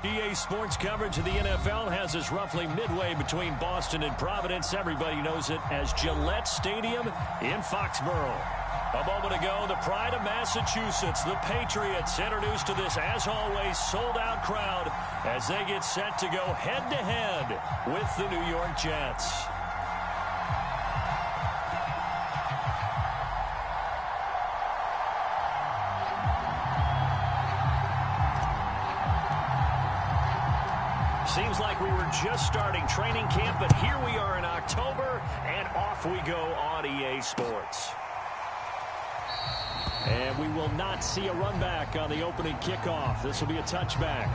EA Sports coverage of the NFL has us roughly midway between Boston and Providence. Everybody knows it as Gillette Stadium in Foxborough. A moment ago, the pride of Massachusetts, the Patriots, introduced to this, as always, sold-out crowd as they get set to go head-to-head with the New York Jets. Seems like we were just starting training camp, but here we are in October, and off we go on EA Sports. And we will not see a run back on the opening kickoff. This will be a touchback.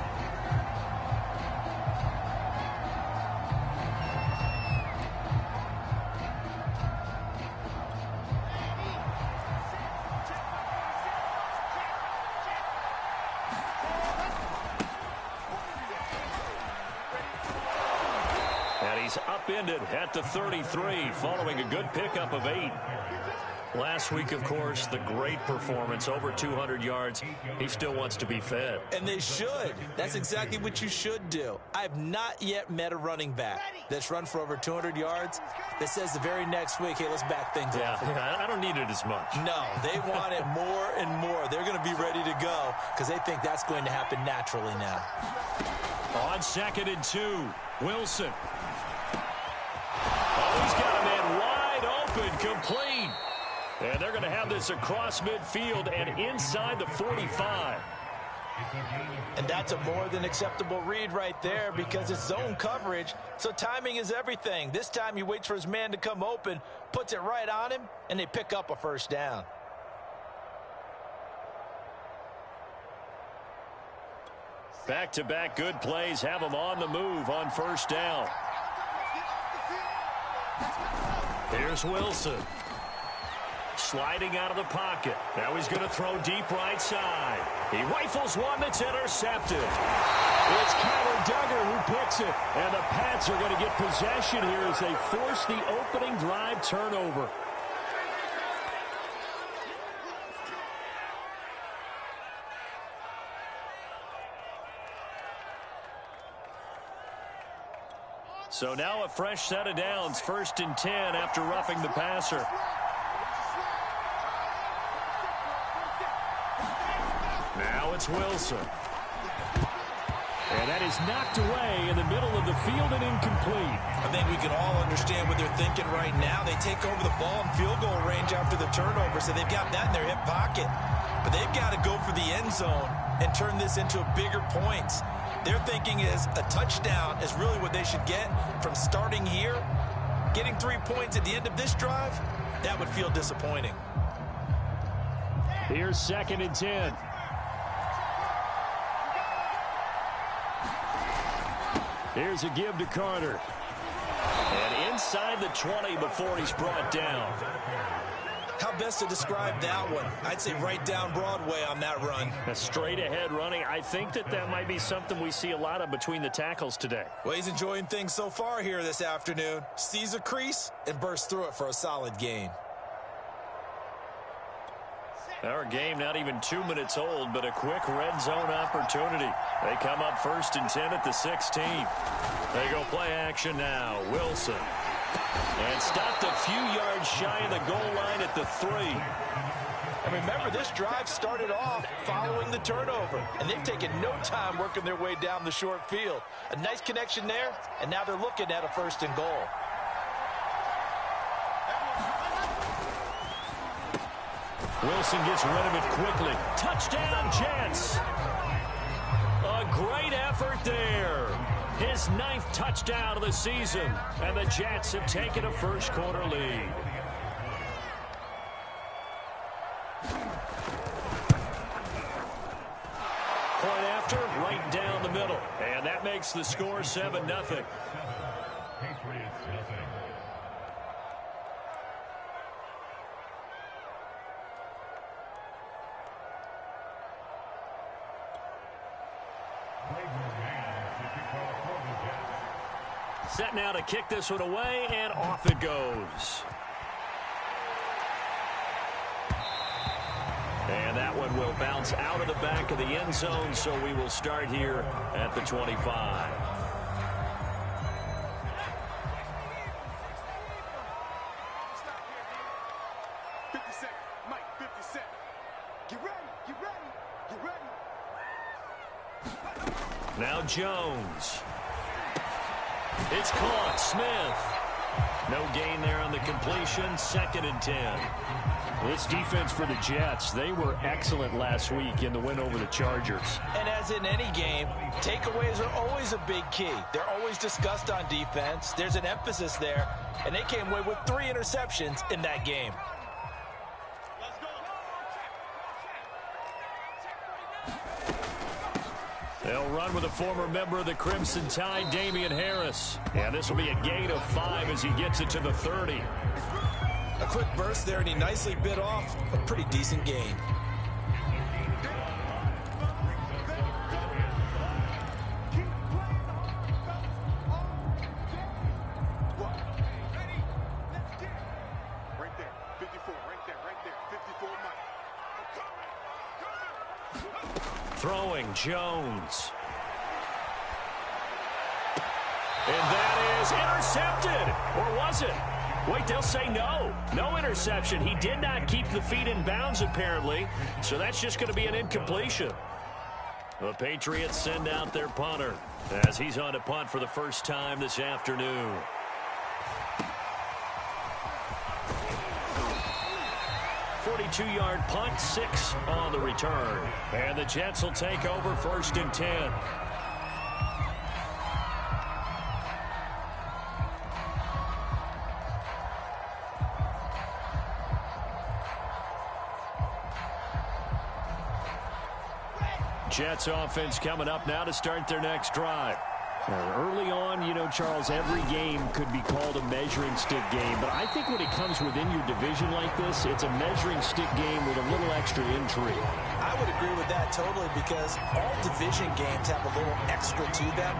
And he's upended at the 33 following a good pickup of 8. Last week, of course, the great performance, over 200 yards. He still wants to be fed. And they should. That's exactly what you should do. I've not yet met a running back that's run for over 200 yards that says the very next week, hey, let's back things up. Yeah, I don't need it as much. No, they want it more and more. They're going to be ready to go because they think that's going to happen naturally now. On 2nd and 2, Wilson. Oh, he's got a man wide open, complete. And they're going to have this across midfield and inside the 45. And that's a more than acceptable read right there because it's zone coverage, so timing is everything. This time he waits for his man to come open, puts it right on him, and they pick up a first down. Back-to-back good plays have him on the move on first down. Here's Wilson. Sliding out of the pocket. Now he's going to throw deep right side. He rifles one that's intercepted. It's Kyler Duggar who picks it. And the Pats are going to get possession here as they force the opening drive turnover. So now a fresh set of downs. 1st and 10 after roughing the passer. Now it's Wilson. And that is knocked away in the middle of the field and incomplete. I think we can all understand what they're thinking right now. They take over the ball in field goal range after the turnover, so they've got that in their hip pocket. But they've got to go for the end zone and turn this into bigger points. Their thinking is a touchdown is really what they should get from starting here. Getting 3 points at the end of this drive, that would feel disappointing. Here's 2nd and 10. Here's a give to Carter. And inside the 20 before he's brought down. How best to describe that one? I'd say right down Broadway on that run. A straight ahead running. I think that might be something we see a lot of between the tackles today. Well, he's enjoying things so far here this afternoon. Sees a crease and bursts through it for a solid gain. Our game not even 2 minutes old, but a quick red zone opportunity. They come up 1st and 10 at the 16. They go play action now. Wilson. And stopped a few yards shy of the goal line at the 3. And remember, this drive started off following the turnover, and they've taken no time working their way down the short field. A nice connection there, and now they're looking at a 1st and goal. Wilson gets rid of it quickly. Touchdown, Jets. A great effort there. His 9th touchdown of the season. And the Jets have taken a first-quarter lead. Point after, right down the middle. And that makes the score 7-0. Set now to kick this one away, and off it goes. And that one will bounce out of the back of the end zone, so we will start here at the 25. 50 seconds. Mike, 50 seconds. Get ready, get ready, get ready. Now Jones. It's caught. Smith. No gain there on the completion. 2nd and 10. This defense for the Jets, they were excellent last week in the win over the Chargers. And as in any game, takeaways are always a big key. They're always discussed on defense. There's an emphasis there, and they came away with 3 interceptions in that game. They'll run with a former member of the Crimson Tide, Damian Harris. And this will be a gain of 5 as he gets it to the 30. A quick burst there, and he nicely bit off a pretty decent gain. Right there, 54, right there, 54, Mike. Throwing, Jones. And that is intercepted. Or was it? Wait, they'll say no. No interception. He did not keep the feet in bounds, apparently. So that's just going to be an incompletion. The Patriots send out their punter as he's on to punt for the first time this afternoon. .42-yard punt, 6 on the return. And the Jets will take over 1st and 10. Jets offense coming up now to start their next drive. Early on, you know, Charles, every game could be called a measuring stick game. But I think when it comes within your division like this, it's a measuring stick game with a little extra intrigue. I would agree with that totally because all division games have a little extra to them.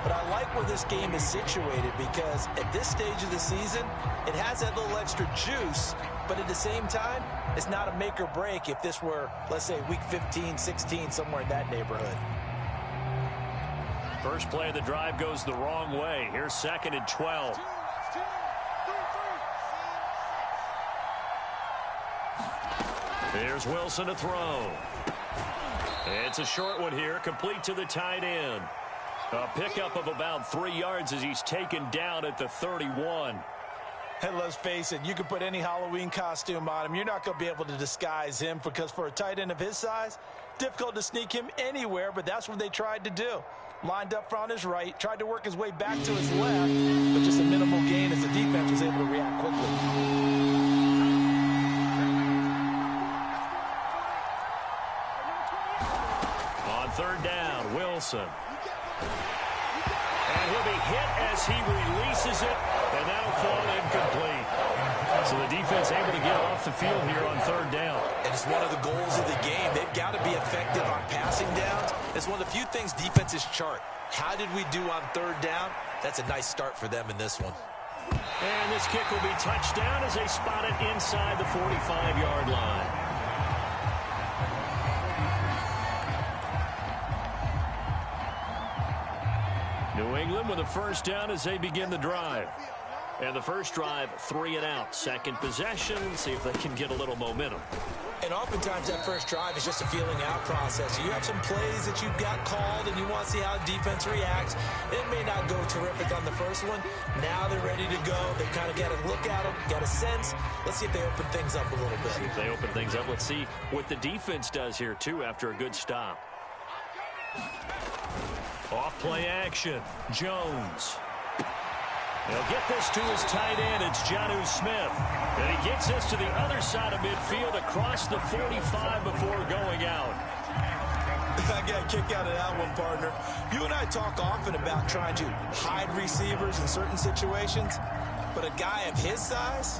But I like where this game is situated because at this stage of the season, it has that little extra juice. But at the same time, it's not a make or break if this were, let's say, week 15, 16, somewhere in that neighborhood. First play of the drive goes the wrong way. Here's 2nd and 12. Here's Wilson to throw. It's a short one here, complete to the tight end. A pickup of about 3 yards as he's taken down at the 31. And let's face it, you can put any Halloween costume on him. You're not going to be able to disguise him because for a tight end of his size, difficult to sneak him anywhere, but that's what they tried to do. Lined up on his right, tried to work his way back to his left, but just a minimal gain as the defense was able to react quickly. On 3rd down, Wilson. And he'll be hit as he releases it, and that'll fall incomplete. So the defense able to get off the field here on 3rd down. And it's one of the goals of the game. They've got to be effective on passing downs. It's one of the few things defenses chart. How did we do on 3rd down? That's a nice start for them in this one. And this kick will be touchdown as they spot it inside the 45-yard line. New England with a first down as they begin the drive. And the first drive, 3 and out. Second possession, see if they can get a little momentum. And oftentimes that first drive is just a feeling out process. You have some plays that you've got called and you want to see how the defense reacts. It may not go terrific on the first one. Now they're ready to go. They kind of got to look at them, got a sense. Let's see if they open things up a little bit. See if they open things up. Let's see what the defense does here, too, after a good stop. Off play action. Jones. He'll get this to his tight end. It's Jonnu Smith. And he gets this to the other side of midfield across the 45 before going out. I got a kick out of that one, partner. You and I talk often about trying to hide receivers in certain situations. But a guy of his size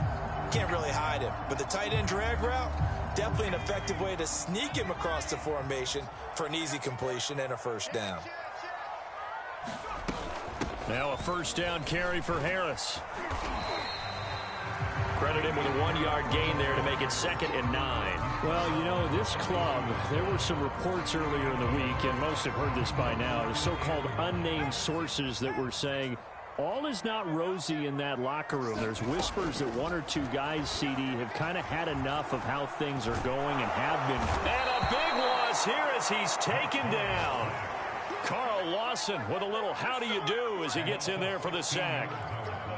can't really hide him. But the tight end drag route, definitely an effective way to sneak him across the formation for an easy completion and a first down. Now a first down carry for Harris. Credit him with a 1-yard gain there to make it 2nd and 9. Well, you know, this club, there were some reports earlier in the week, and most have heard this by now, the so-called unnamed sources that were saying all is not rosy in that locker room. There's whispers that one or two guys, CD, have kind of had enough of how things are going and have been. And a big loss here as he's taken down. Carl Lawson with a little how do you do as he gets in there for the sack.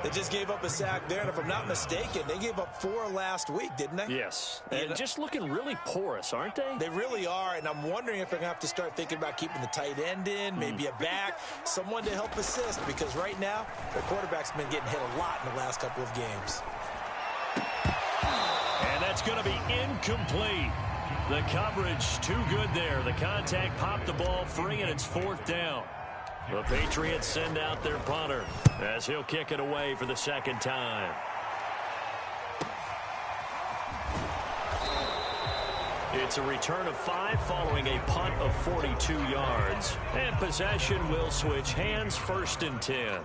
They just gave up a sack there, and if I'm not mistaken, they gave up 4 last week, didn't they? Yes. And just looking really porous, aren't they? They really are, and I'm wondering if they're going to have to start thinking about keeping the tight end in, maybe a back, someone to help assist, because right now, their quarterback's been getting hit a lot in the last couple of games. And that's going to be incomplete. The coverage too good there. The contact popped the ball free, and it's 4th down. The Patriots send out their punter as he'll kick it away for the second time. It's a return of 5 following a punt of 42 yards. And possession will switch hands, 1st and 10.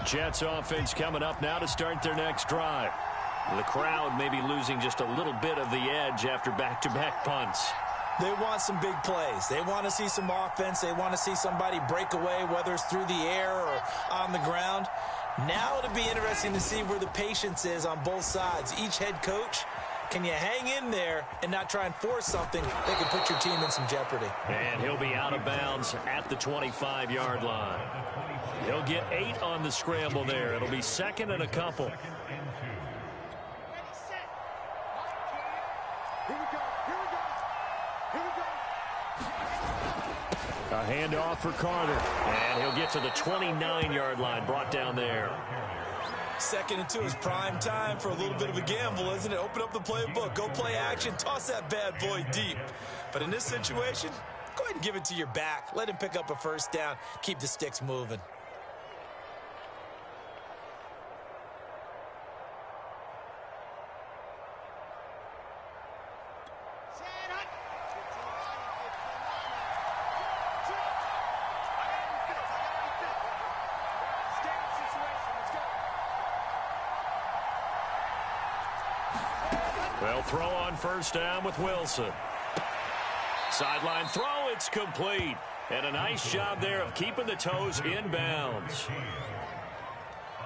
Jets offense coming up now to start their next drive. The crowd may be losing just a little bit of the edge after back-to-back punts. They want some big plays. They want to see some offense. They want to see somebody break away, whether it's through the air or on the ground. Now it'll be interesting to see where the patience is on both sides. Each head coach, can you hang in there and not try and force something that could put your team in some jeopardy? And he'll be out of bounds at the 25-yard line. He'll get 8 on the scramble there. It'll be 2nd and a couple. A handoff for Carter. And he'll get to the 29-yard line, brought down there. 2nd and 2 is prime time for a little bit of a gamble, isn't it? Open up the playbook, go play action, toss that bad boy deep. But in this situation, go ahead and give it to your back. Let him pick up a 1st down. Keep the sticks moving. They'll throw on 1st down with Wilson. Sideline throw, it's complete. And a nice job there of keeping the toes in bounds.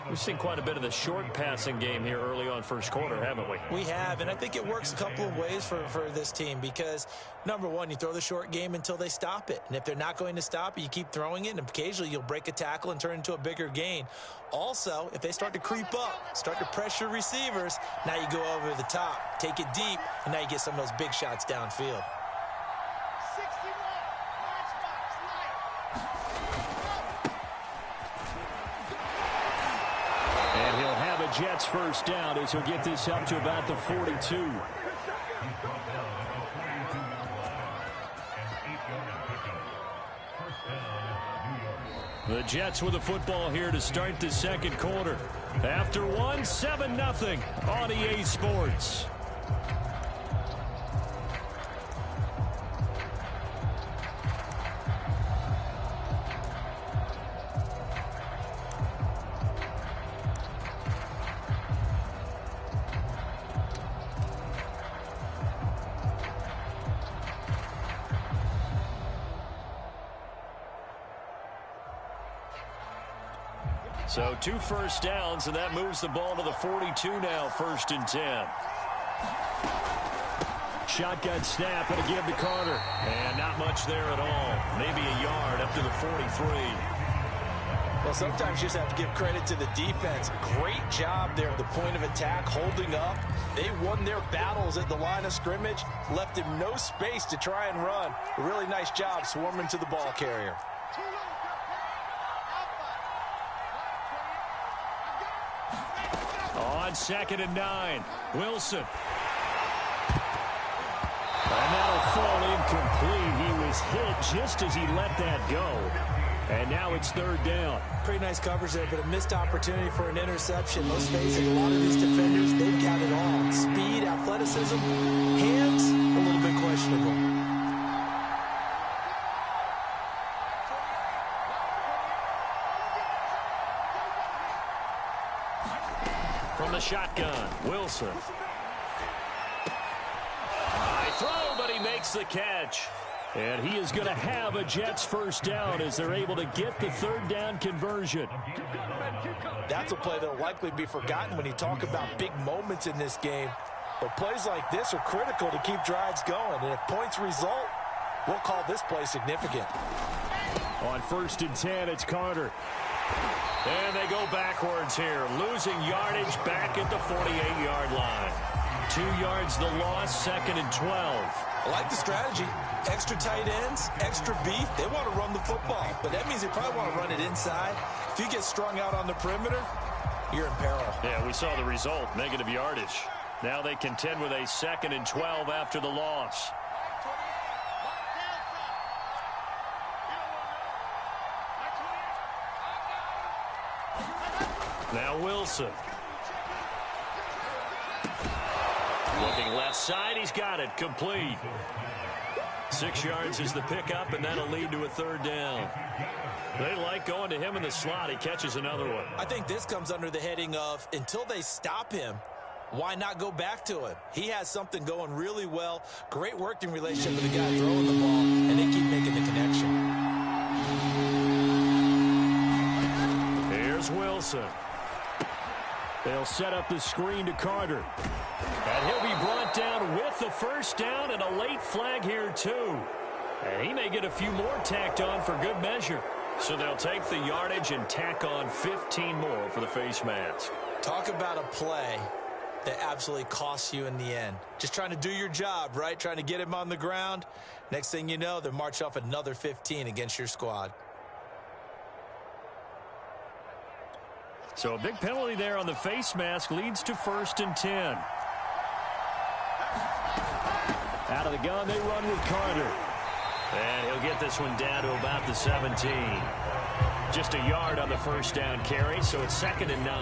We've seen quite a bit of the short passing game here early on 1st quarter, haven't we? We have, and I think it works a couple of ways for this team because, number one, you throw the short game until they stop it. And if they're not going to stop it, you keep throwing it, and occasionally you'll break a tackle and turn into a bigger gain. Also, if they start to creep up, start to pressure receivers, now you go over the top, take it deep, and now you get some of those big shots downfield. Jets 1st down as he'll get this up to about the 42. The Jets with the football here to start the 2nd quarter. After 7-0 on EA Sports. So 2 1st downs, and that moves the ball to the 42 now, 1st and 10. Shotgun snap and a give to Carter. And not much there at all. Maybe a yard up to the 43. Well, sometimes you just have to give credit to the defense. Great job there at the point of attack, holding up. They won their battles at the line of scrimmage, left him no space to try and run. A really nice job swarming to the ball carrier. On 2nd and 9, Wilson. And that'll fall incomplete. He was hit just as he let that go. And now it's 3rd down. Pretty nice coverage there, but a missed opportunity for an interception. Let's face it, a lot of these defenders, they've got it all. Speed, athleticism, hands, a little bit questionable. from the shotgun. Wilson. High throw, but he makes the catch. And he is going to have a Jets first down as they're able to get the third down conversion. That's a play that will likely be forgotten when you talk about big moments in this game. But plays like this are critical to keep drives going. And if points result, we'll call this play significant. On 1st and 10, it's Carter. And they go backwards here, losing yardage back at the 48-yard line. 2 yards the loss, 2nd and 12. I like the strategy. Extra tight ends, extra beef. They want to run the football, but that means they probably want to run it inside. If you get strung out on the perimeter, you're in peril. Yeah, we saw the result, negative yardage. Now they contend with a 2nd and 12 after the loss. Now Wilson. Looking left side, he's got it, complete. 6 yards is the pickup, and that'll lead to a third down. They like going to him in the slot. He catches another one. I think this comes under the heading of, until they stop him, why not go back to him? He has something going really well. Great working relationship with the guy throwing the ball, and they keep making the connection. Here's Wilson. They'll set up the screen to Carter. And he'll be brought down with the first down and a late flag here, too. And he may get a few more tacked on for good measure. So they'll take the yardage and tack on 15 more for the face mask. Talk about a play that absolutely costs you in the end. Just trying to do your job, right? Trying to get him on the ground. Next thing you know, they'll march off another 15 against your squad. So a big penalty there on the face mask leads to 1st and 10. Out of the gun, they run with Carter. And he'll get this one down to about the 17. Just a yard on the first down carry, so it's 2nd and 9.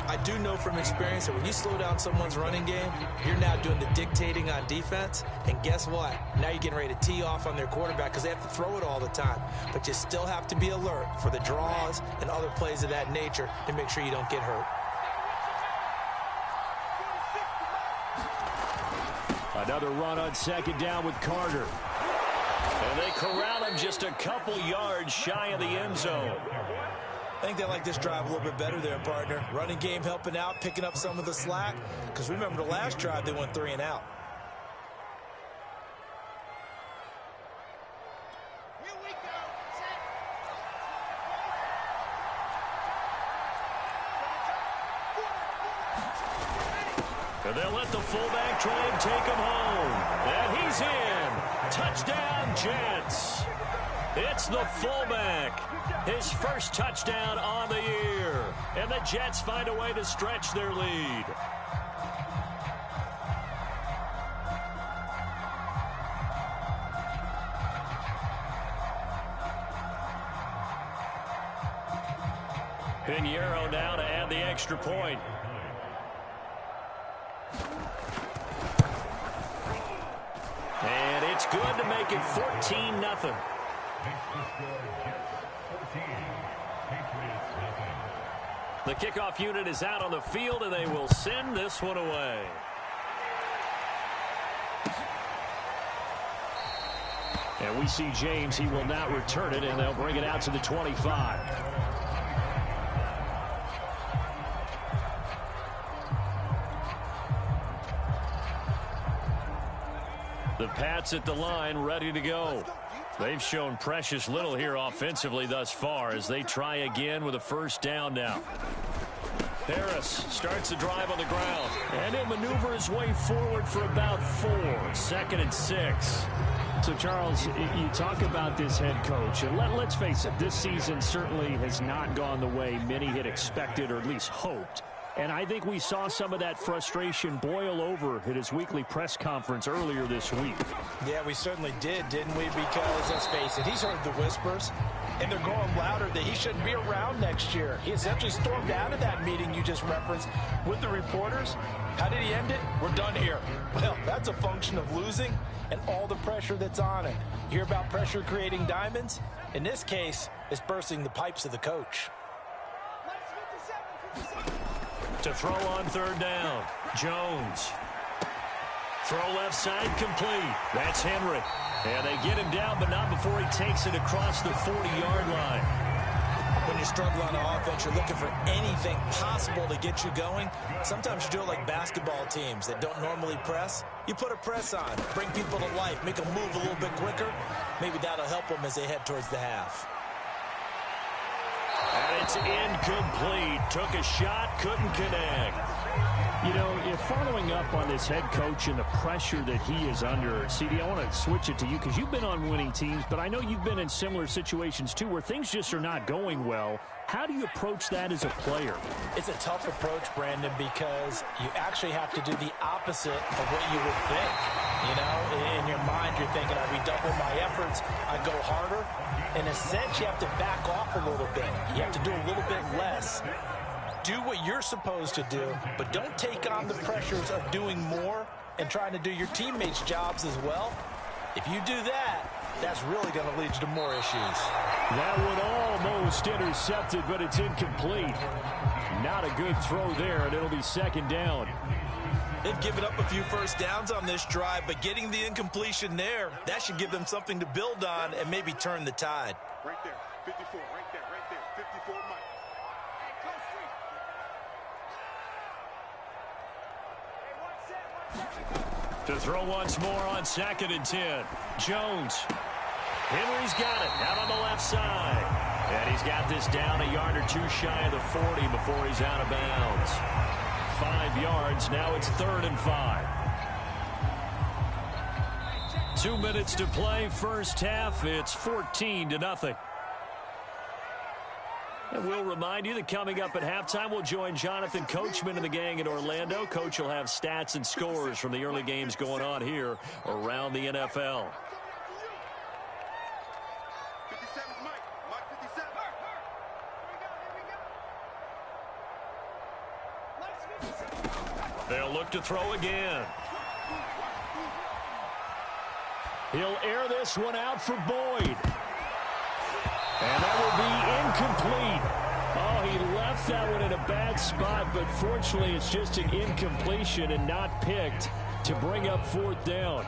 I do know from experience that when you slow down someone's running game, you're now doing the dictating on defense. And guess what? Now you're getting ready to tee off on their quarterback because they have to throw it all the time. But you still have to be alert for the draws and other plays of that nature to make sure you don't get hurt. Another run on 2nd down with Carter. And they corral him just a couple yards shy of the end zone. I think they like this drive a little bit better there, partner. Running game helping out, picking up some of the slack. Because remember the last drive, they went 3 and out. Here we go. Set. And they'll let the fullback try and take him home. And he's in. Touchdown, Jets. It's the fullback. His first touchdown on the year. And the Jets find a way to stretch their lead. Pinheiro now to add the extra point. And it's good to make it 14-0. The kickoff unit is out on the field, and they will send this one away. And we see James. He will not return it, and they'll bring it out to the 25. The Pats at the line, ready to go. They've shown precious little here offensively thus far as they try again with a first down now. Harris starts the drive on the ground. And he'll maneuver his way forward for about 4. 2nd and 6. So, Charles, you talk about this head coach, and let's face it, this season certainly has not gone the way many had expected or at least hoped. And I think we saw some of that frustration boil over at his weekly press conference earlier this week. Yeah, we certainly did, didn't we? Because, let's face it, he's heard the whispers, and they're growing louder that he shouldn't be around next year. He essentially stormed out of that meeting you just referenced with the reporters. How did he end it? We're done here. Well, that's a function of losing and all the pressure that's on it. You hear about pressure creating diamonds? In this case, it's bursting the pipes of the coach. To throw on third down, Jones. Throw left side, complete. That's Henry. And they get him down, but not before he takes it across the 40-yard line. When you struggle on offense, you're looking for anything possible to get you going. Sometimes you do it like basketball teams that don't normally press. You put a press on, bring people to life, make them move a little bit quicker. Maybe that'll help them as they head towards the half. And it's incomplete. Took a shot, couldn't connect. You know, if following up on this head coach and the pressure that he is under, CD, I want to switch it to you because you've been on winning teams, but I know you've been in similar situations too where things just are not going well. How do you approach that as a player? It's a tough approach, Brandon, because you actually have to do the opposite of what you would think. You know, in your mind, you're thinking, I redouble my efforts, I go harder. In a sense, you have to back off a little bit. You have to do a little bit less. Do what you're supposed to do, but don't take on the pressures of doing more and trying to do your teammates' jobs as well. If you do that, that's really going to lead you to more issues. That one almost intercepted, but it's incomplete. Not a good throw there, and it'll be second down. They've given up a few first downs on this drive, but getting the incompletion there, that should give them something to build on and maybe turn the tide. Right there, 54, right there, 54, Mike. To throw once more on 2nd and 10. Jones. Henry's got it out on the left side. And he's got this down a yard or two shy of the 40 before he's out of bounds. 5 yards. Now it's 3rd and 5. 2 minutes to play. First half. It's 14-0. And we'll remind you that coming up at halftime, we'll join Jonathan Coachman and the gang in Orlando. Coach will have stats and scores from the early games going on here around the NFL. 57, Mike 57. They'll look to throw again. He'll air this one out for Boyd. And that will be incomplete. Oh, he left that one in a bad spot, but fortunately it's just an incompletion and not picked to bring up 4th down.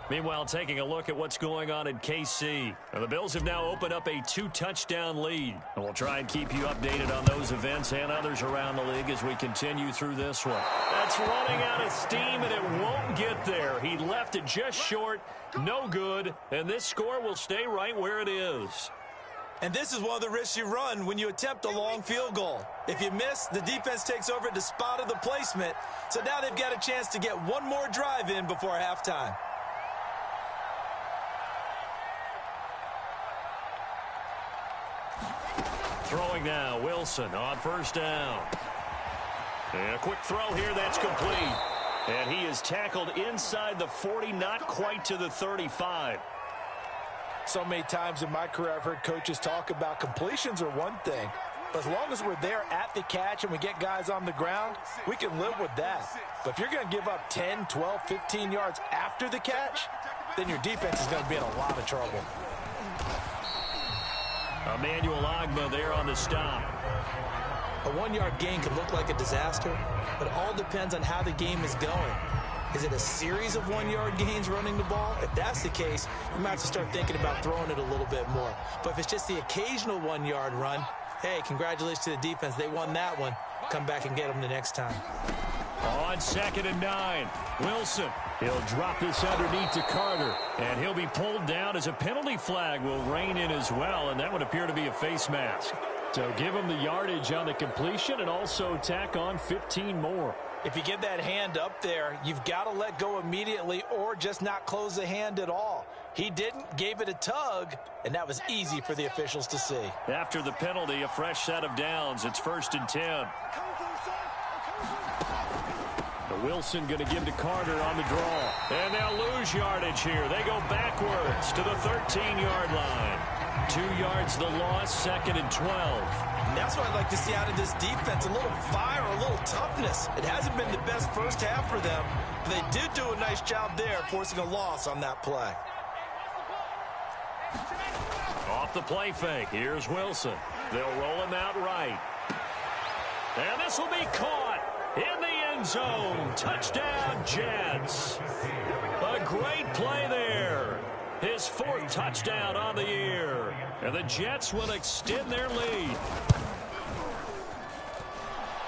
Meanwhile, taking a look at what's going on in KC. Now, the Bills have now opened up a 2-touchdown lead. And we'll try and keep you updated on those events and others around the league as we continue through this one. That's running out of steam, and it won't get there. He left it just short, no good, and this score will stay right where it is. And this is one of the risks you run when you attempt a long field goal. If you miss, the defense takes over at the spot of the placement. So now they've got a chance to get one more drive in before halftime. Throwing now, Wilson on 1st down. And a quick throw here, that's complete. And he is tackled inside the 40, not quite to the 35. So many times in my career I've heard coaches talk about completions are one thing. But as long as we're there at the catch and we get guys on the ground, we can live with that. But if you're going to give up 10, 12, 15 yards after the catch, then your defense is going to be in a lot of trouble. Emmanuel Ogbah there on the stop. A 1-yard gain could look like a disaster, but it all depends on how the game is going. Is it a series of 1-yard gains running the ball? If that's the case, you might have to start thinking about throwing it a little bit more. But if it's just the occasional 1-yard run, hey, congratulations to the defense. They won that one. Come back and get them the next time. On 2nd and 9, Wilson. He'll drop this underneath to Carter, and he'll be pulled down as a penalty flag will rein in as well, and that would appear to be a face mask. So give him the yardage on the completion and also tack on 15 more. If you get that hand up there, you've got to let go immediately or just not close the hand at all. He didn't, gave it a tug, and that was easy for the officials to see. After the penalty, a fresh set of downs. It's 1st and 10. Wilson going to give to Carter on the draw. And they'll lose yardage here. They go backwards to the 13-yard line. 2 yards the loss, 2nd and 12. And that's what I'd like to see out of this defense, a little fire, a little toughness. It hasn't been the best first half for them, but they did do a nice job there forcing a loss on that play. Off the play fake, here's Wilson. They'll roll him out right. And this will be caught in the end zone. Touchdown, Jets. A great play there. His 4th touchdown on the year. And the Jets will extend their lead.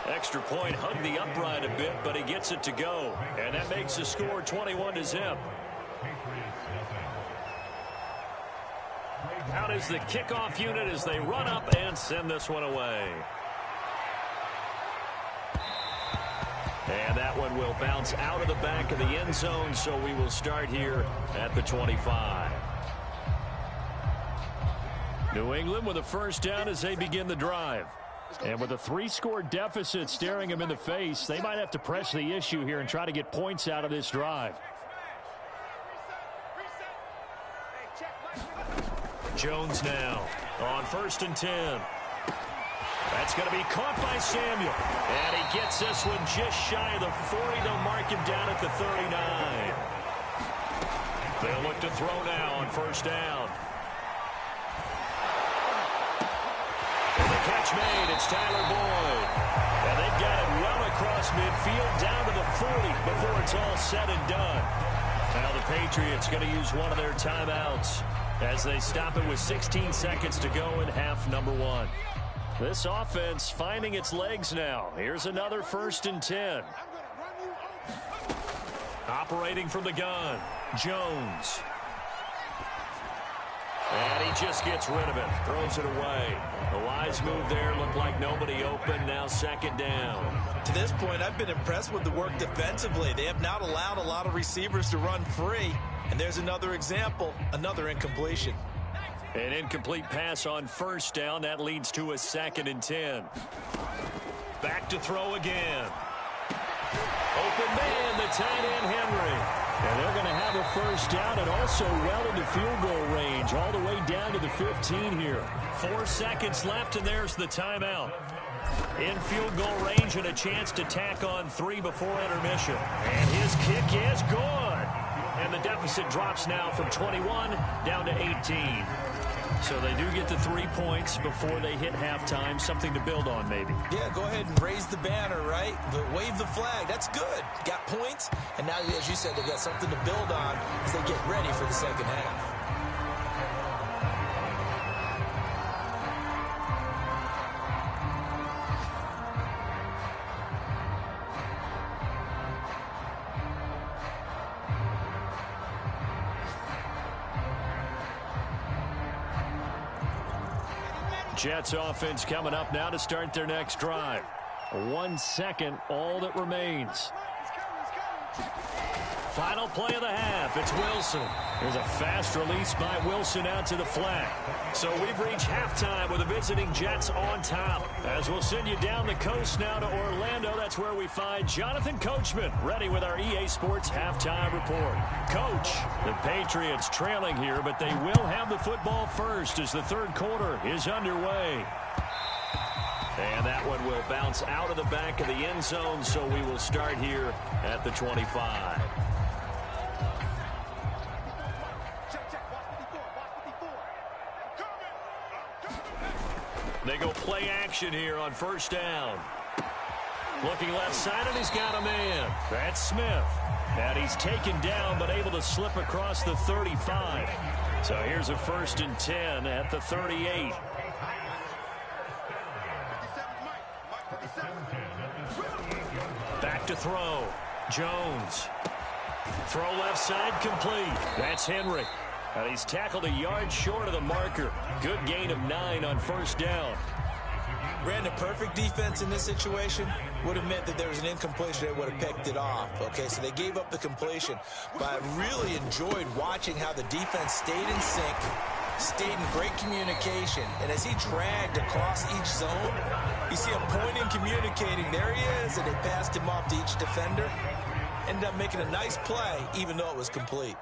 Extra point hugged the upright a bit, but he gets it to go. And that makes the score 21-0. Out is the kickoff unit as they run up and send this one away. And that one will bounce out of the back of the end zone, so we will start here at the 25. New England with a first down as they begin the drive. And with a 3-score deficit staring them in the face, they might have to press the issue here and try to get points out of this drive. Jones now on 1st and 10. That's going to be caught by Samuel. And he gets this one just shy of the 40. They'll mark him down at the 39. They'll look to throw now on 1st down. And the catch made. It's Tyler Boyd. And they've got it well across midfield down to the 40 before it's all said and done. Now the Patriots going to use one of their timeouts as they stop it with 16 seconds to go in half number 1. This offense finding its legs now. Here's another 1st and 10. Operating from the gun, Jones. And he just gets rid of it, throws it away. The wise move there, looked like nobody open, now 2nd down. To this point, I've been impressed with the work defensively. They have not allowed a lot of receivers to run free. And there's another example, another incompletion. An incomplete pass on 1st down. That leads to a 2nd and 10. Back to throw again. Open man, the tight end, Henry. And they're going to have a 1st down and also well into field goal range, all the way down to the 15 here. 4 seconds left, and there's the timeout. In field goal range and a chance to tack on 3 before intermission. And his kick is good. And the deficit drops now from 21 down to 18. So they do get the 3 points before they hit halftime. Something to build on, maybe. Yeah, go ahead and raise the banner, right? But wave the flag. That's good. Got points. And now, as you said, they got something to build on as they get ready for the second half. Jets offense coming up now to start their next drive. 1 second, all that remains. Final play of the half. It's Wilson. There's a fast release by Wilson out to the flat. So we've reached halftime with the visiting Jets on top. As we'll send you down the coast now to Orlando, that's where we find Jonathan Coachman ready with our EA Sports halftime report. Coach, the Patriots trailing here, but they will have the football first as the 3rd quarter is underway. And that one will bounce out of the back of the end zone, so we will start here at the 25. They go play action here on 1st down. Looking left side, and he's got a man. That's Smith. And he's taken down, but able to slip across the 35. So here's a 1st and 10 at the 38. Back to throw. Jones. Throw left side, complete. That's Henry. And he's tackled a yard short of the marker. Good gain of 9 on 1st down. Brandon, perfect defense in this situation would have meant that there was an incompletion. They would have picked it off. Okay, so they gave up the completion. But I really enjoyed watching how the defense stayed in sync, stayed in great communication. And as he dragged across each zone, you see him pointing, communicating. There he is, and they passed him off to each defender. Ended up making a nice play, even though it was complete.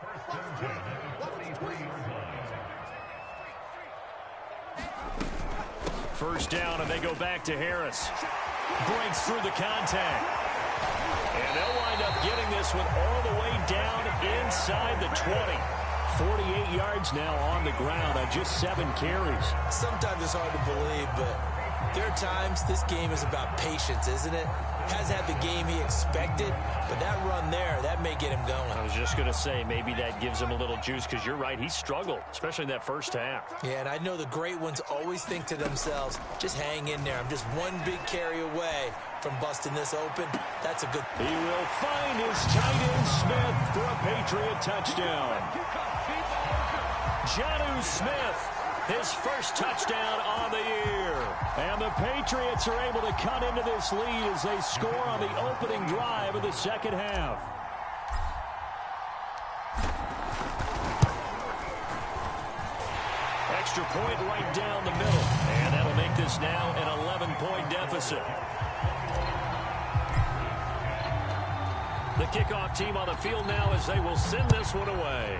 First down, and they go back to Harris. Breaks through the contact. And they'll wind up getting this one all the way down inside the 20. 48 yards now on the ground on just 7 carries. Sometimes it's hard to believe, but There are times this game is about patience, isn't it? Hasn't had the game he expected, but that run there, that may get him going. I was just going to say, maybe that gives him a little juice, because you're right, he struggled, especially in that first half. Yeah, and I know the great ones always think to themselves, just hang in there. I'm just one big carry away from busting this open. That's a good... He will find his tight end Smith for a Patriot touchdown. Jonnu Smith, his first touchdown on the year. And the Patriots are able to cut into this lead as they score on the opening drive of the second half. Extra point right down the middle. And that'll make this now an 11-point deficit. The kickoff team on the field now as they will send this one away.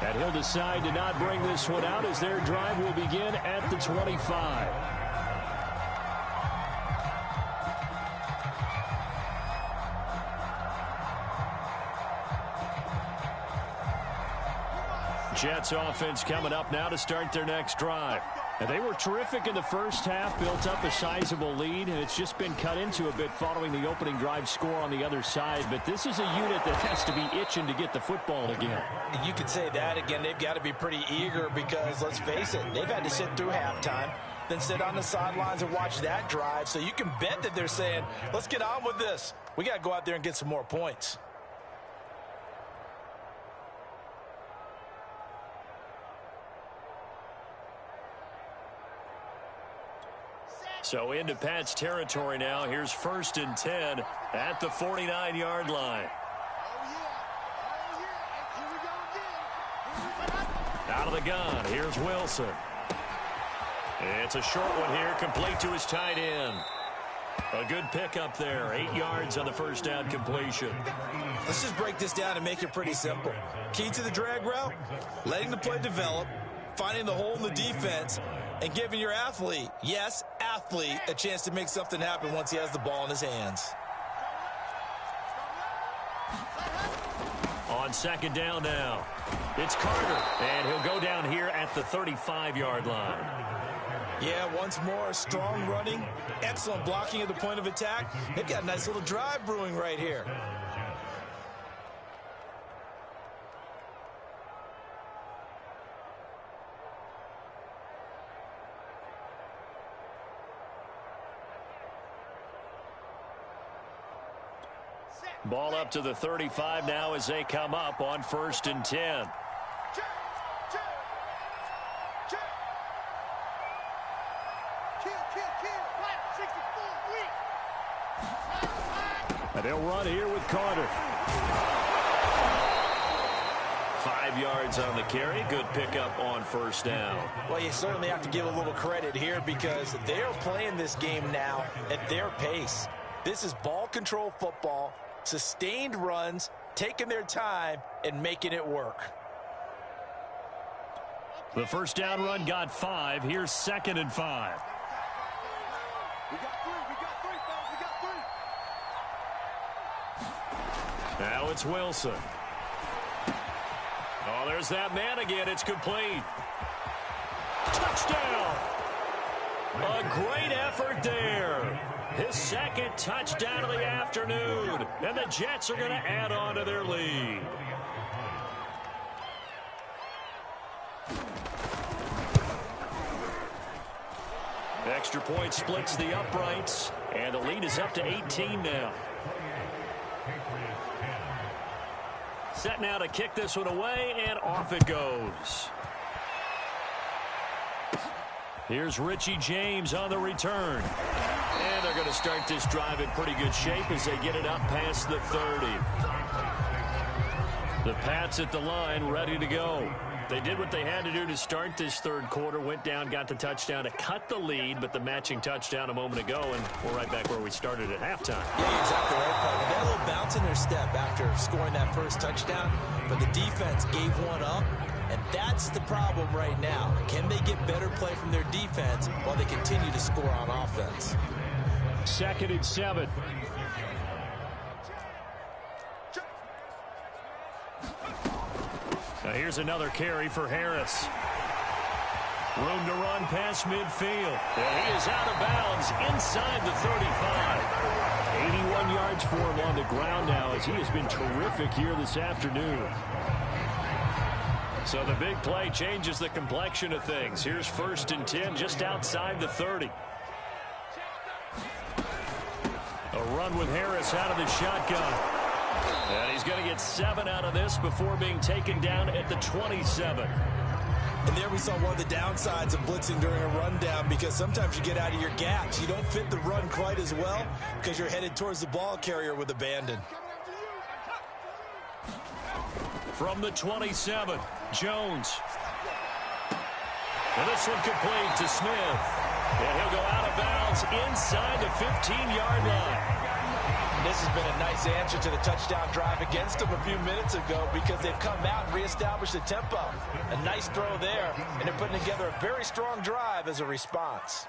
And he'll decide to not bring this one out as their drive will begin at the 25. Jets offense coming up now to start their next drive. And they were terrific in the first half, built up a sizable lead, and it's just been cut into a bit following the opening drive score on the other side. But this is a unit that has to be itching to get the football again. You could say that again. They've got to be pretty eager because, let's face it, they've had to sit through halftime, then sit on the sidelines and watch that drive. So you can bet that they're saying, let's get on with this. We got to go out there and get some more points. So into Pat's territory now. Here's 1st and 10 at the 49-yard line. Out of the gun, here's Wilson. It's a short one here, complete to his tight end. A good pickup there, 8 yards on the first down completion. Let's just break this down and make it pretty simple. Key to the drag route, letting the play develop, finding the hole in the defense, and giving your athlete, yes, athlete, a chance to make something happen once he has the ball in his hands. On second down now, it's Carter, and he'll go down here at the 35-yard line. Yeah, once more, strong running, excellent blocking at the point of attack. They've got a nice little drive brewing right here. Ball up to the 35 now as they come up on 1st and 10. And they'll run here with Carter. 5 yards on the carry. Good pickup on 1st down. Well, you certainly have to give a little credit here because they are playing this game now at their pace. This is ball control football. Sustained runs, taking their time, and making it work. The first down run got 5. Here's 2nd and 5. We got three, fellas. We got 3. Now it's Wilson. Oh, there's that man again. It's complete. Touchdown! A great effort there. His 2nd touchdown of the afternoon. And the Jets are going to add on to their lead. Extra point splits the uprights. And the lead is up to 18 now. Set now to kick this one away, and off it goes. Here's Richie James on the return. And they're going to start this drive in pretty good shape as they get it up past the 30. The Pats at the line ready to go. They did what they had to do to start this third quarter. Went down, got the touchdown to cut the lead, but the matching touchdown a moment ago, and we're right back where we started at halftime. Yeah, exactly right, partner. They had a little bounce in their step after scoring that first touchdown, but the defense gave one up, and that's the problem right now. Can they get better play from their defense while they continue to score on offense? 2nd and 7. Here's another carry for Harris. Room to run past midfield. And he is out of bounds inside the 35. 81 yards for him on the ground now as he has been terrific here this afternoon. So the big play changes the complexion of things. Here's 1st and 10 just outside the 30. A run with Harris out of the shotgun. And he's going to get 7 out of this before being taken down at the 27. And there we saw one of the downsides of blitzing during a rundown, because sometimes you get out of your gaps. You don't fit the run quite as well because you're headed towards the ball carrier with abandon. From the 27, Jones. And this one complete to Smith. And he'll go out of bounds inside the 15-yard line. This has been a nice answer to the touchdown drive against them a few minutes ago, because they've come out and reestablished the tempo. A nice throw there, and they're putting together a very strong drive as a response.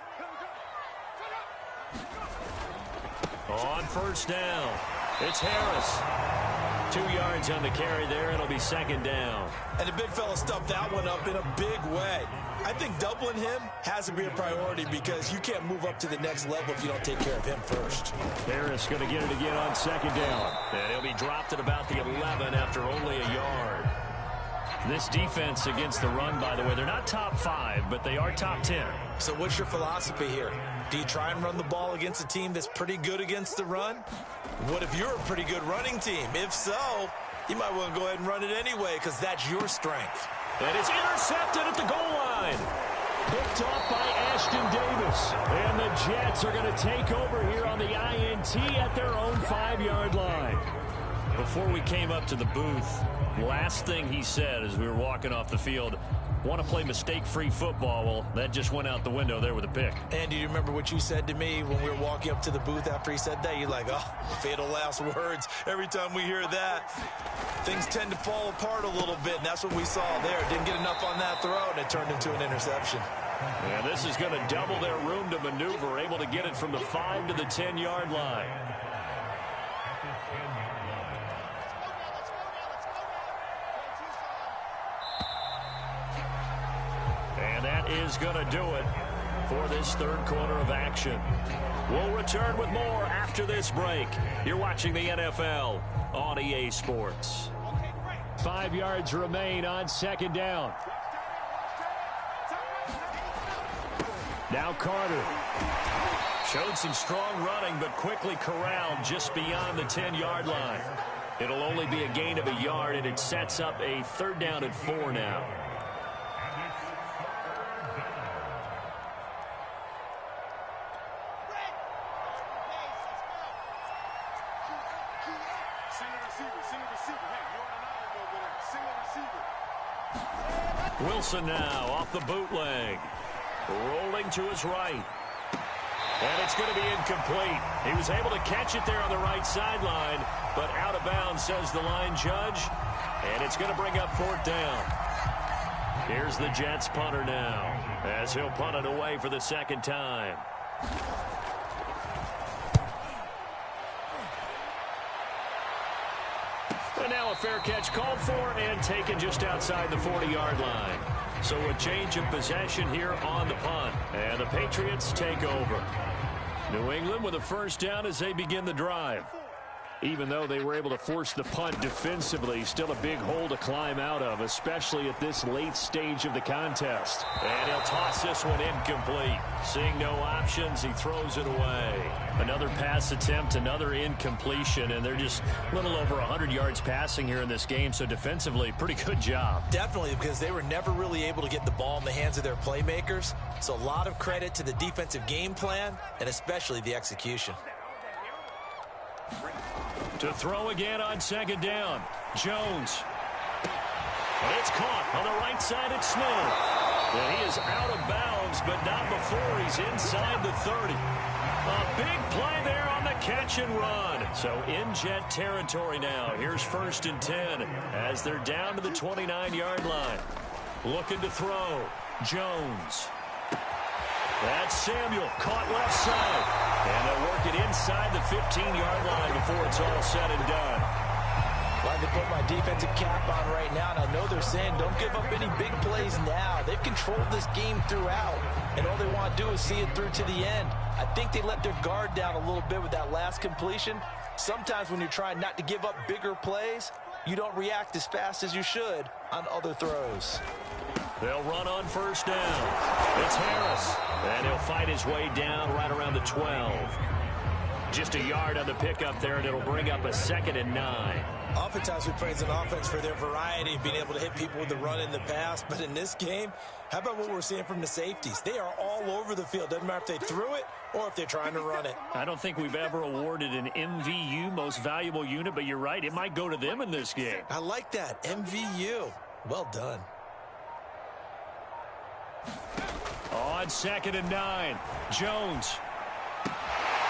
On 1st down, it's Harris. 2 yards on the carry there. It'll be 2nd down. And the big fella stuffed that one up in a big way. I think doubling him has to be a priority, because you can't move up to the next level if you don't take care of him first. Harris going to get it again on 2nd down. And he'll be dropped at about the 11 after only a yard. This defense against the run, by the way, they're not top 5, but they are top 10. So what's your philosophy here? Do you try and run the ball against a team that's pretty good against the run? What if you're a pretty good running team? If so, you might want to go ahead and run it anyway, because that's your strength. And it's intercepted at the goal line. Picked off by Ashton Davis. And the Jets are going to take over here on the INT at their own 5-yard line. Before we came up to the booth, last thing he said as we were walking off the field, want to play mistake-free football. Well, that just went out the window there with a pick. And do you remember what you said to me when we were walking up to the booth after he said that? You're like, oh, fatal last words. Every time we hear that, things tend to fall apart a little bit, and that's what we saw there. Didn't get enough on that throw, and it turned into an interception. Yeah, this is going to double their room to maneuver, able to get it from the 5 to the 10-yard line. And that is going to do it for this 3rd quarter of action. We'll return with more after this break. You're watching the NFL on EA Sports. 5 yards remain on 2nd down. Now Carter. Showed some strong running, but quickly corralled just beyond the 10-yard line. It'll only be a gain of a yard, and it sets up a 3rd down and 4 now. Wilson now off the bootleg. Rolling to his right. And it's going to be incomplete. He was able to catch it there on the right sideline, but out of bounds, says the line judge. And it's going to bring up 4th down. Here's the Jets punter now, as he'll punt it away for the 2nd time. And now a fair catch called for and taken just outside the 40-yard line. So a change of possession here on the punt. And the Patriots take over. New England with a 1st down as they begin the drive. Even though they were able to force the punt defensively, still a big hole to climb out of, especially at this late stage of the contest. And he'll toss this one incomplete. Seeing no options, he throws it away. Another pass attempt, another incompletion, and they're just a little over 100 yards passing here in this game, so defensively, pretty good job. Definitely, because they were never really able to get the ball in the hands of their playmakers, so a lot of credit to the defensive game plan, and especially the execution. To throw again on 2nd down, Jones. And it's caught on the right side at Smith. And he is out of bounds, but not before he's inside the 30. A big play there on the catch and run. So in Jet territory now. Here's 1st and 10 as they're down to the 29-yard line. Looking to throw. Jones. That's Samuel, caught left side. And they'll work it inside the 15-yard line before it's all said and done. Well, they put my defensive cap on right now, and I know they're saying don't give up any big plays now. They've controlled this game throughout, and all they want to do is see it through to the end. I think they let their guard down a little bit with that last completion. Sometimes when you're trying not to give up bigger plays, you don't react as fast as you should on other throws. They'll run on first down. It's Harris, and he'll fight his way down right around the 12. Just a yard on the pickup there, and it'll bring up a 2nd and 9. Oftentimes we praise an offense for their variety of being able to hit people with the run in the pass. But in this game, how about what we're seeing from the safeties? They are all over the field. Doesn't matter if they threw it or if they're trying to run it. I don't think we've ever awarded an MVU, most valuable unit, but you're right. It might go to them in this game. I like that. MVU. Well done. On 2nd and 9, Jones.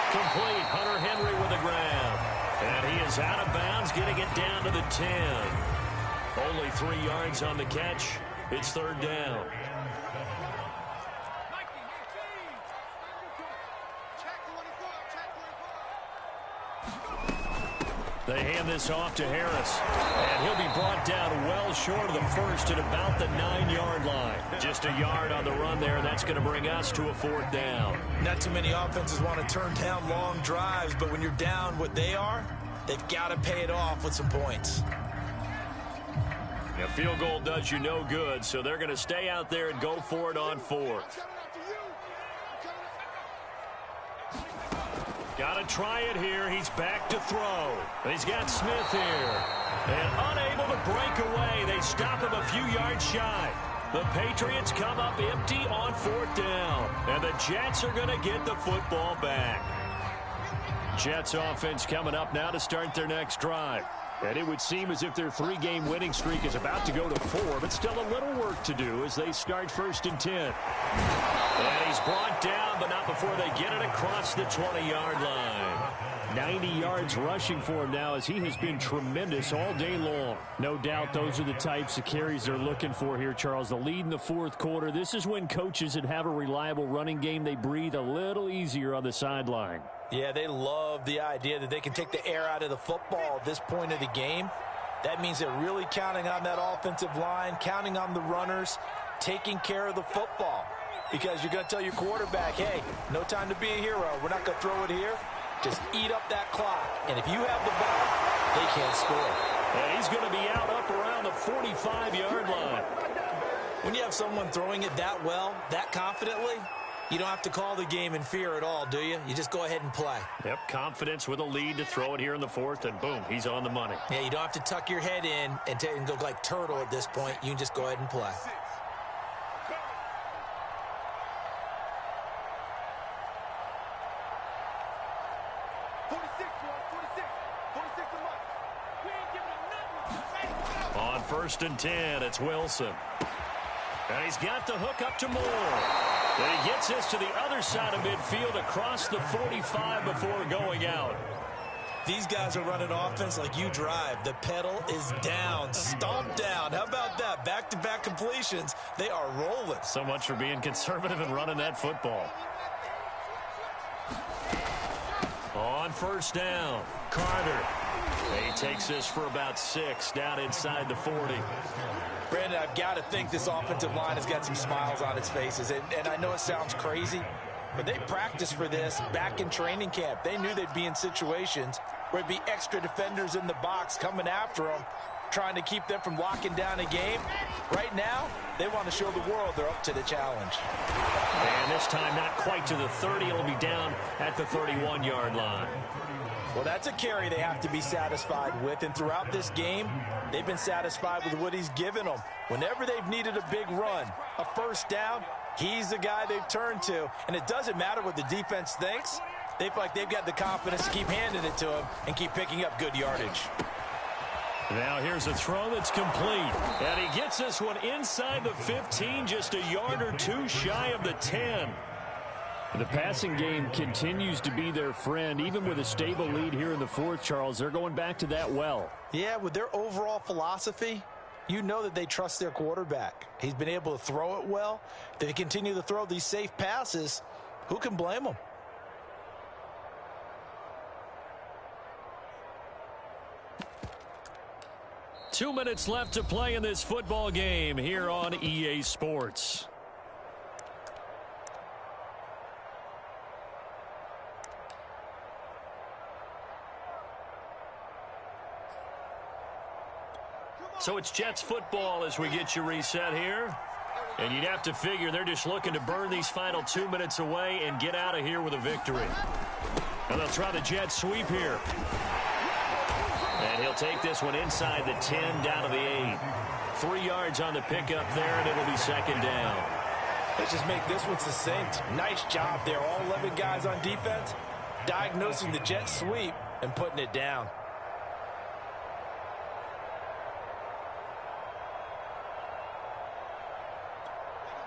Complete. Hunter Henry with the grab. And he is out of bounds, getting it down to the 10. Only 3 yards on the catch. It's 3rd down. They hand this off to Harris, and he'll be brought down well short of the first at about the 9-yard line. Just a yard on the run there, and that's going to bring us to a 4th down. Not too many offenses want to turn down long drives, but when you're down what they are, they've got to pay it off with some points. A field goal does you no good, so they're going to stay out there and go for it on 4th. Got to try it here. He's back to throw. He's got Smith here. And unable to break away. They stop him a few yards shy. The Patriots come up empty on 4th down. And the Jets are going to get the football back. Jets offense coming up now to start their next drive. And it would seem as if their 3-game winning streak is about to go to 4, but still a little work to do as they start 1st and 10. And he's brought down, but not before they get it across the 20-yard line. 90 yards rushing for him now as he has been tremendous all day long. No doubt those are the types of carries they're looking for here, Charles. The lead in the 4th quarter. This is when coaches that have a reliable running game, they breathe a little easier on the sideline. Yeah, they love the idea that they can take the air out of the football at this point of the game. That means they're really counting on that offensive line, counting on the runners, taking care of the football. Because you're going to tell your quarterback, hey, no time to be a hero. We're not going to throw it here. Just eat up that clock. And if you have the ball, they can't score. And he's going to be out up around the 45-yard line. When you have someone throwing it that well, that confidently, you don't have to call the game in fear at all, do you? You just go ahead and play. Yep, confidence with a lead to throw it here in the 4th, and boom, he's on the money. Yeah, you don't have to tuck your head in and go like turtle at this point. You can just go ahead and play. On 1st and 10, it's Wilson. And he's got the hook up to Moore. And he gets this to the other side of midfield across the 45 before going out. These guys are running offense like you drive. The pedal is down, stomped down. How about that? Back-to-back completions. They are rolling. So much for being conservative and running that football. On 1st down, Carter. He takes this for about 6 down inside the 40. Brandon, I've got to think this offensive line has got some smiles on its faces. And I know it sounds crazy, but they practiced for this back in training camp. They knew they'd be in situations where there'd be extra defenders in the box coming after them, trying to keep them from locking down a game. Right now, they want to show the world they're up to the challenge. And this time not quite to the 30. It'll be down at the 31-yard line. Well, that's a carry they have to be satisfied with. And throughout this game, they've been satisfied with what he's given them. Whenever they've needed a big run, a 1st down, he's the guy they've turned to. And it doesn't matter what the defense thinks. They feel like they've got the confidence to keep handing it to him and keep picking up good yardage. Now here's a throw that's complete. And he gets this one inside the 15, just a yard or 2 shy of the 10. The passing game continues to be their friend. Even with a stable lead here in the 4th, Charles, they're going back to that well. Yeah, with their overall philosophy, you know that they trust their quarterback. He's been able to throw it well. If they continue to throw these safe passes, who can blame them? 2 minutes left to play in this football game here on EA Sports. So it's Jets football as we get you reset here. And you'd have to figure they're just looking to burn these final 2 minutes away and get out of here with a victory. And they'll try the jet sweep here. And he'll take this one inside the 10 down to the 8. 3 yards on the pickup there, and it'll be second down. Let's just make this one succinct. Nice job there. All 11 guys on defense diagnosing the jet sweep and putting it down.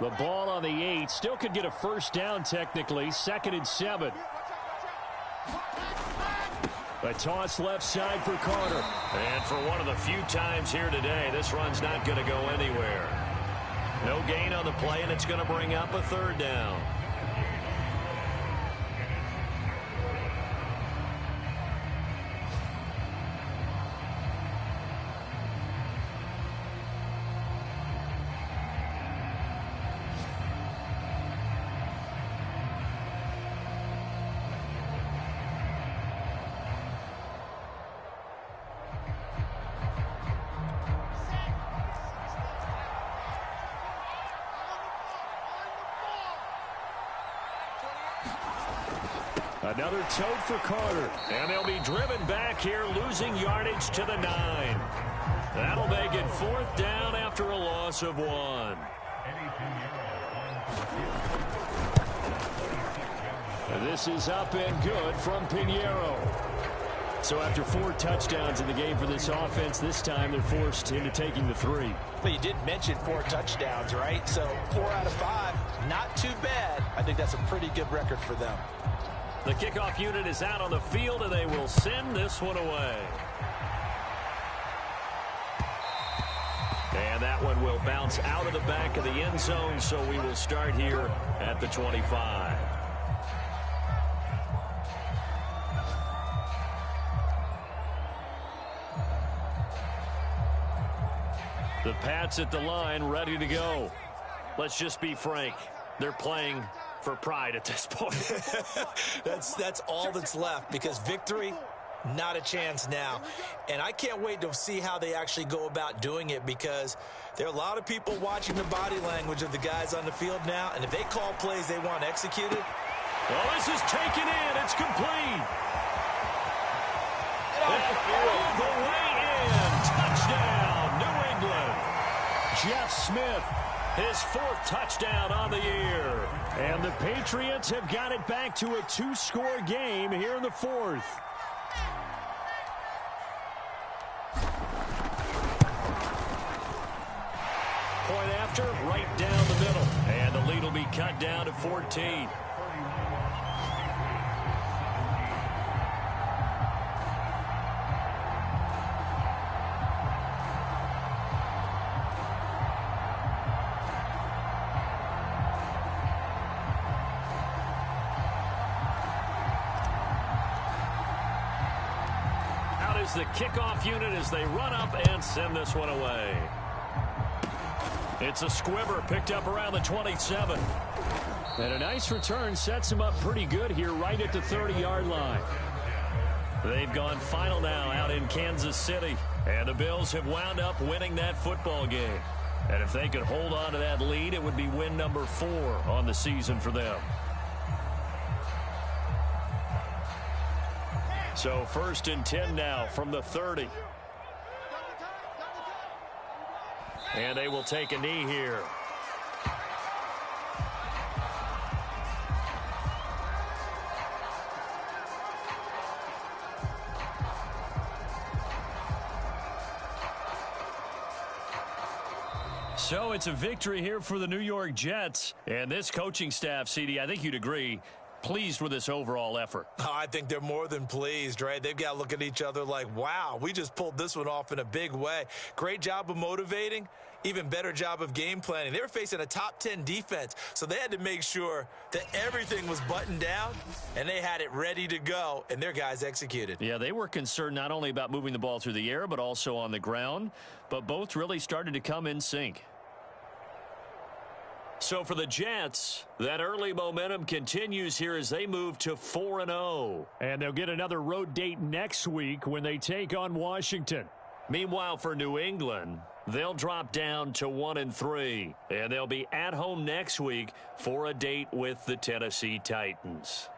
The ball on the 8. Still could get a first down technically. 2nd and 7. A toss left side for Carter. And for one of the few times here today, this run's not going to go anywhere. No gain on the play, and it's going to bring up a 3rd down. Another tote for Carter. And they'll be driven back here, losing yardage to the 9. That'll make it 4th down after a loss of 1. This is up and good from Pinheiro. So after 4 touchdowns in the game for this offense, this time they're forced into taking the 3. But you did mention 4 touchdowns, right? So 4 out of 5, not too bad. I think that's a pretty good record for them. The kickoff unit is out on the field, and they will send this one away. And that one will bounce out of the back of the end zone, so we will start here at the 25. The Pats at the line, ready to go. Let's just be frank. They're playing for pride at this point. That's all that's left, because victory, not a chance now. And I can't wait to see how they actually go about doing it, because there are a lot of people watching the body language of the guys on the field now, and if they call plays they want executed. Well, this is taken in. It's complete. All the way in. Touchdown, New England. Jeff Smith, his 4th touchdown on the year. And the Patriots have got it back to a 2-score game here in the 4th. Point after, right down the middle. And the lead will be cut down to 14. The kickoff unit as they run up and send this one away. It's a squibber picked up around the 27. And a nice return sets him up pretty good here right at the 30-yard line. They've gone final now out in Kansas City. And the Bills have wound up winning that football game. And if they could hold on to that lead, it would be win number 4 on the season for them. So 1st and 10 now from the 30. And they will take a knee here. So it's a victory here for the New York Jets. And this coaching staff, CD, I think you'd agree, pleased with this overall effort. Oh, I think they're more than pleased, right? They've got to look at each other like, wow, we just pulled this one off in a big way. Great job of motivating. even better job of game planning. They were facing a top 10 defense, so they had to make sure that everything was buttoned down, and they had it ready to go, and their guys executed. Yeah, they were concerned not only about moving the ball through the air, but also on the ground, but both really started to come in sync. So for the Jets, that early momentum continues here as they move to 4-0. And they'll get another road date next week when they take on Washington. Meanwhile, for New England, they'll drop down to 1-3, and they'll be at home next week for a date with the Tennessee Titans.